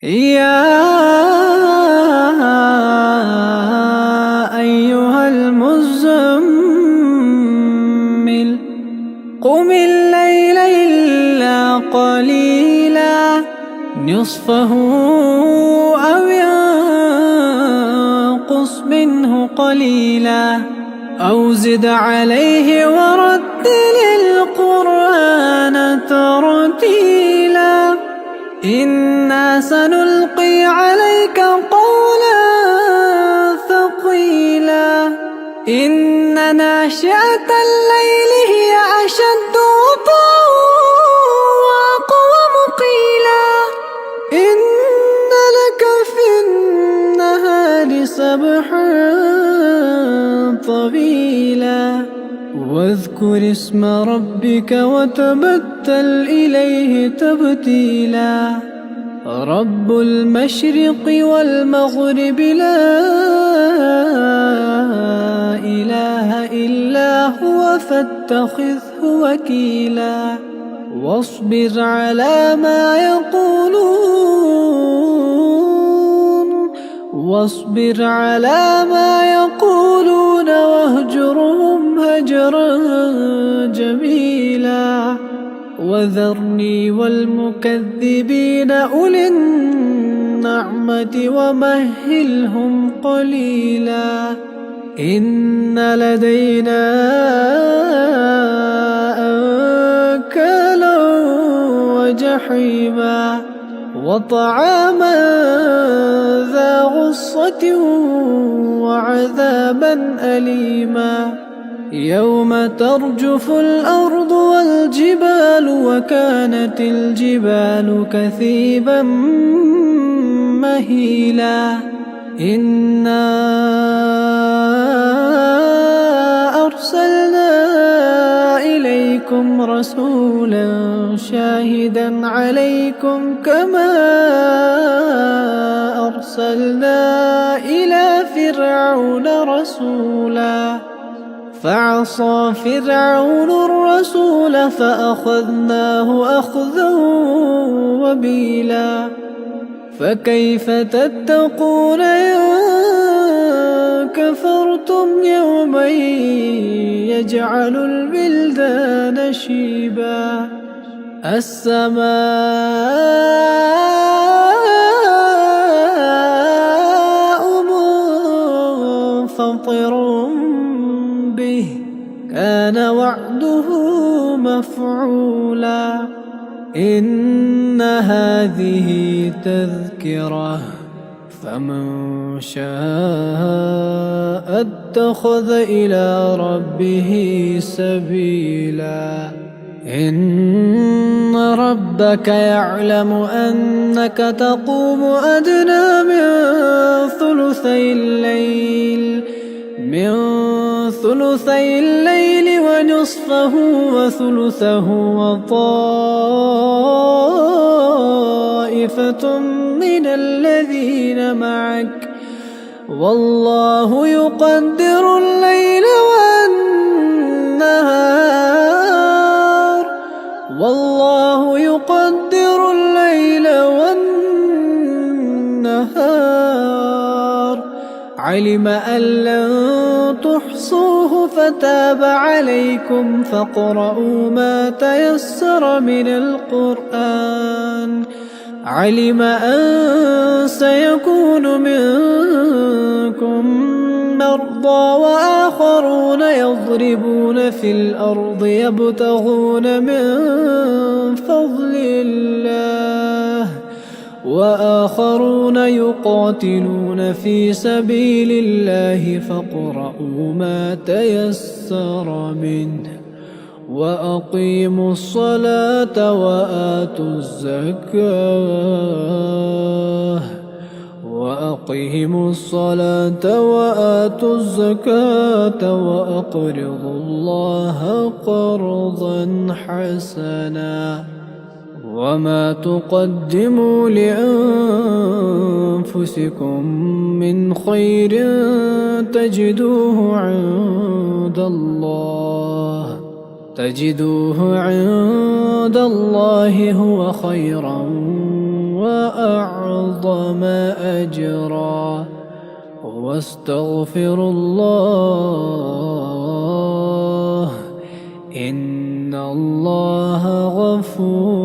يا أيها المزمل قم الليل إلا قليلا نصفه أو ينقص منه قليلا أو زد عليه ورتل القرآن ترتيلا إنا سنلقي عليك قولا ثقيلا إن ناشئة الليل هي أشد وطئا وأقوم قيلا إن لك في النهار سبحا طويلا واذكر اسم ربك وتبتل إليه تبتيلا رب المشرق والمغرب لا إله إلا هو فاتخذه وكيلا واصبر على ما يقولون واهجرهم هجرا جميلا وذرني والمكذبين أولي النعمة ومهلهم قليلا إن لدينا أنكالا وجحيما وطعاما ذا غصة وعذابا أليما يوم ترجف الأرض والجبال وكانت الجبال كثيبا مهيلا إنا أرسلنا إليكم رسولا شاهدا عليكم كما أرسلنا إلى فرعون رسولا فعصى فرعون الرسول فأخذناه أخذا وبيلا فكيف تتقون إن كفرتم يوما يجعل البلدان شيبا السماء منفطر به كان وعده مفعولا إن هذه تذكرة فمن شاء اتخذ إلى ربه سبيلا إن ربك يعلم أنك تقوم أدنى من ثلثي الليل ونصفه وثلثه وطائفة من الذين معك والله يقدر الليل والنهار علم أن لن تحصوه فتاب عليكم فاقرؤوا ما تيسر من القرآن علم أن سيكون منكم مرضى وآخرون يضربون في الأرض يبتغون من فضل الله وآخرون يقاتلون في سبيل الله فاقرؤوا ما تيسر منه وأقيموا الصلاة وآتوا الزكاة وأقرضوا الله قرضا حسنا وما تقدموا لأنفسكم من خير تجدوه عند الله هو خيرا وأعظم أجرا. واستغفر الله إن الله غفور